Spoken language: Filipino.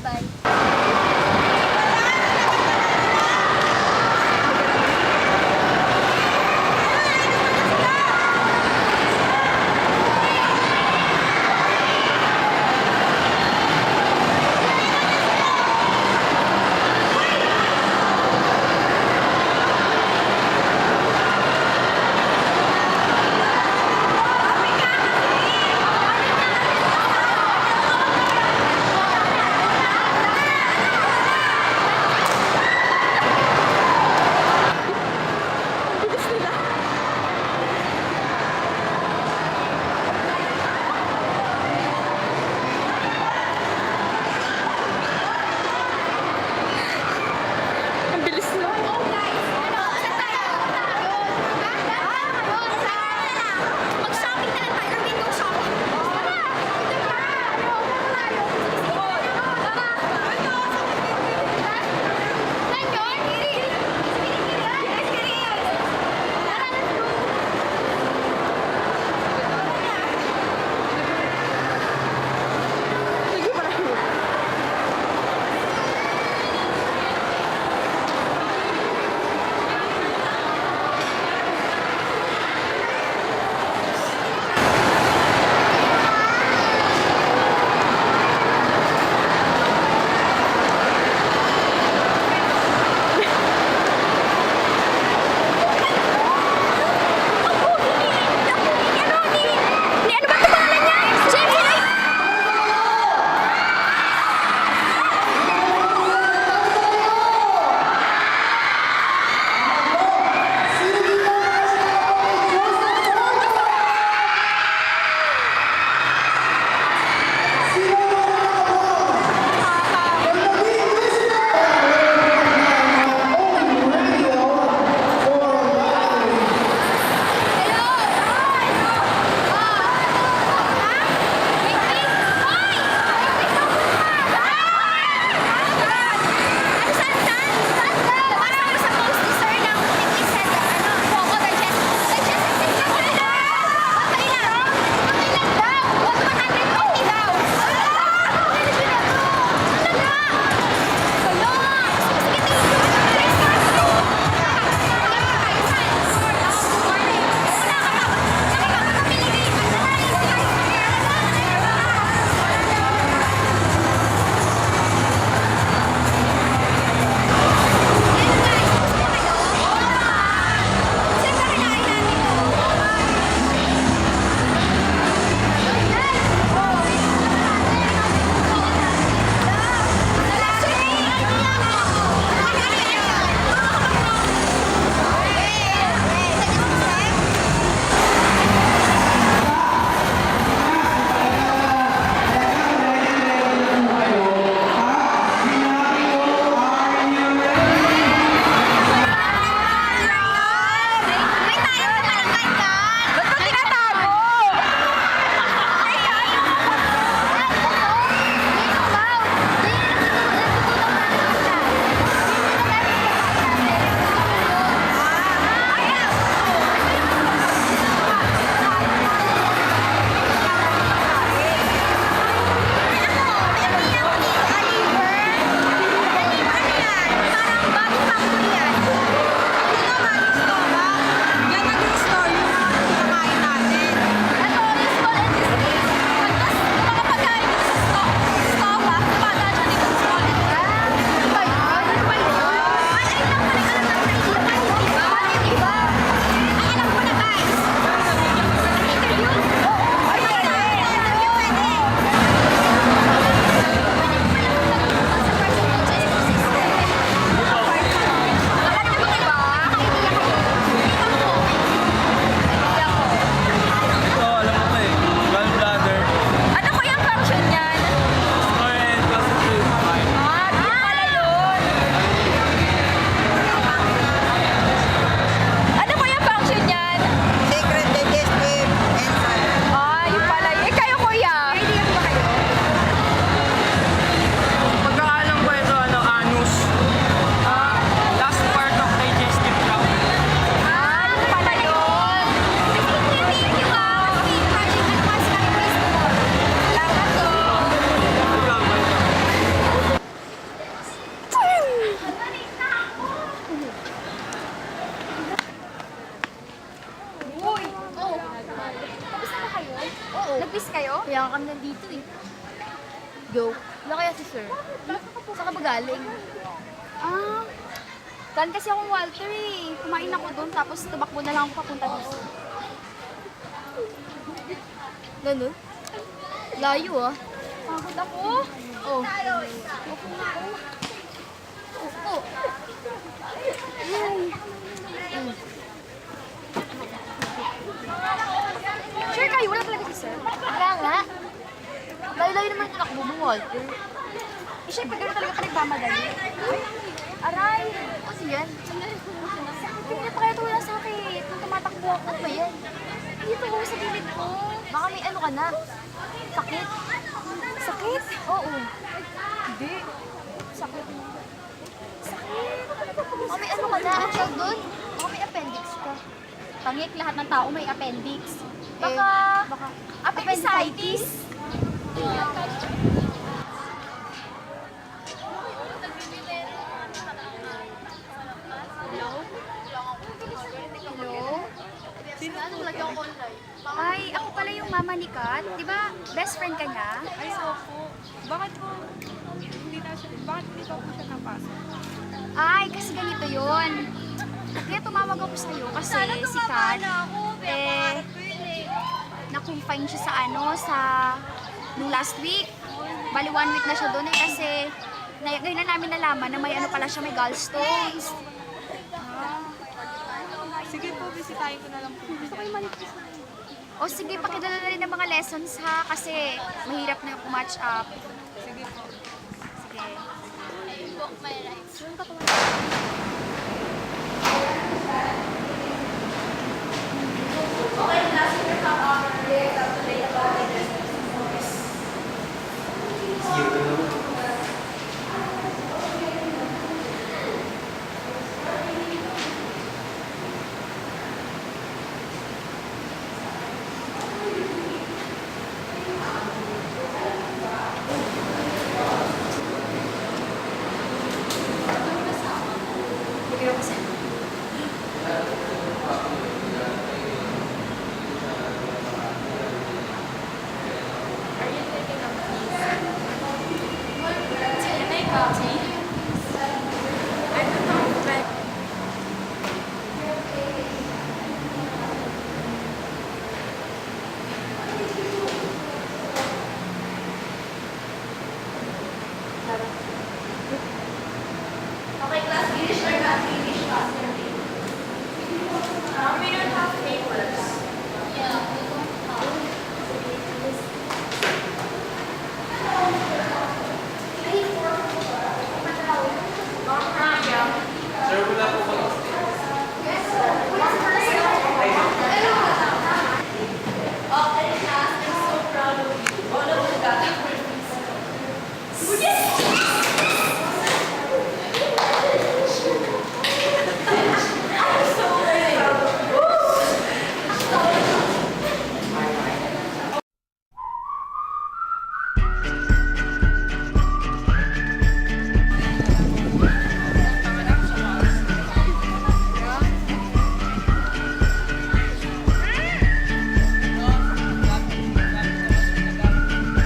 Bye-bye. ka galing? Ah, galing kasi akong Walter eh. Kumain ako doon, tapos tumakbo na lang ako papunta dito. Ganun? Layo ah. Pagod ako. Oh. Opo. Sure kayo, wala talaga si sir. Wala nga. Layo-layo naman yung takbo mo, Walter. Eh, syempre, gano'n talaga ka nagmamadali. Aray! Kasi yan. Hindi pa kaya ito wala sakit. Nung tumatakbo ako. Ano ba yan? Dito ko sa gilid ko. Baka may ano ka na. Sakit. Sakit? Oo. Hindi. Sakit. Baka may ano ka na. Ang tawag doon? Baka may appendix ka. Pangik, lahat ng tao may appendix. Baka... Baka. Appendicitis. Hello? Ano lagi ako online? Ay, ako pala yung mama ni Kat. Di ba, best friend ka niya? Ay, opo. Bakit po bakit hindi pa po siya napasok? Ay, kasi ganito yon. Kaya tumawag ako sa'yo kasi si Kat, na-confine siya sa nung last week. Bali 1 week na siya doon eh kasi ngayon na namin nalaman na may ano pala siya, may gallstones. Sige po, bisitahin ko na lang po. O sige, pakidala na rin ng mga lessons ha kasi mahirap na yung match up. Sige po. Sige. I walk my life.